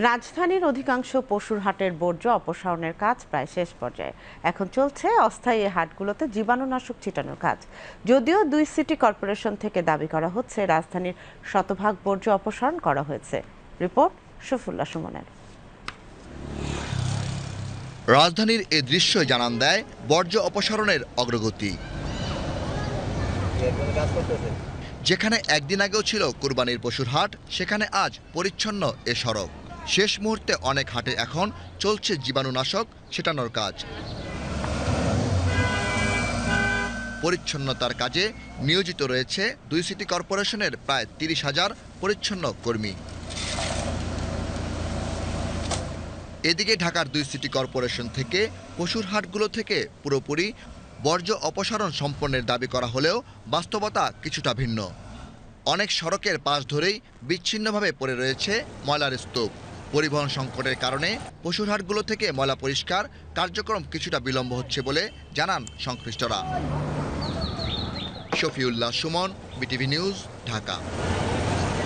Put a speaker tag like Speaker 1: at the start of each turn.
Speaker 1: রাজধানীর অধিকাংশ পশুর হাটের বর্জ্য অপসারণের কাজ প্রায় শেষ পর্যায়ে। এখন চলছে অস্থায়ী এই হাটগুলোতে জীবাণুনাশক ছিটানোর কাজ। যদিও 2 সিটি কর্পোরেশন থেকে দাবি করা হচ্ছে রাজধানীর শতভাগ বর্জ্য অপসারণ করা হয়েছে। রিপোর্ট শফুল্লাহ সুমনের।
Speaker 2: রাজধানীর এ দৃশ্য জানান দেয় বর্জ্য অপসারণের অগ্রগতি। যেখানে একদিন আগেও ছিল কুরবানির পশুর হাট, সেখানে আজ পরিচ্ছন্ন এ সড়ক। শেষ মুহূর্তে অনেক হাটে এখন চলছে জীবাণুনাশক ছিটানোর কাজ। পরিচ্ছন্নতার কাজে নিয়োজিত রয়েছে 2 সিটি কর্পোরেশনের প্রায় 30,000 পরিচ্ছন্ন কর্মী। এদিকে ঢাকার 2 সিটি কর্পোরেশন থেকে পশুর হাটগুলো থেকে পুরোপুরি বর্জ্য অপসারণ সম্পন্নের দাবি করা হলেও বাস্তবতা কিছুটা ভিন্ন। অনেক সড়কের পাশ ধরেই বিচ্ছিন্নভাবে পড়ে রয়েছে ময়লার স্তূপ। পরিবহন সংকটের কারণে পশুর হাটগুলো থেকে ময়লা পরিষ্কার কার্যক্রম কিছুটা বিলম্ব হচ্ছে বলে জানান সংশ্লিষ্টরা। Shafiullah Suman, BTV news, Dhaka.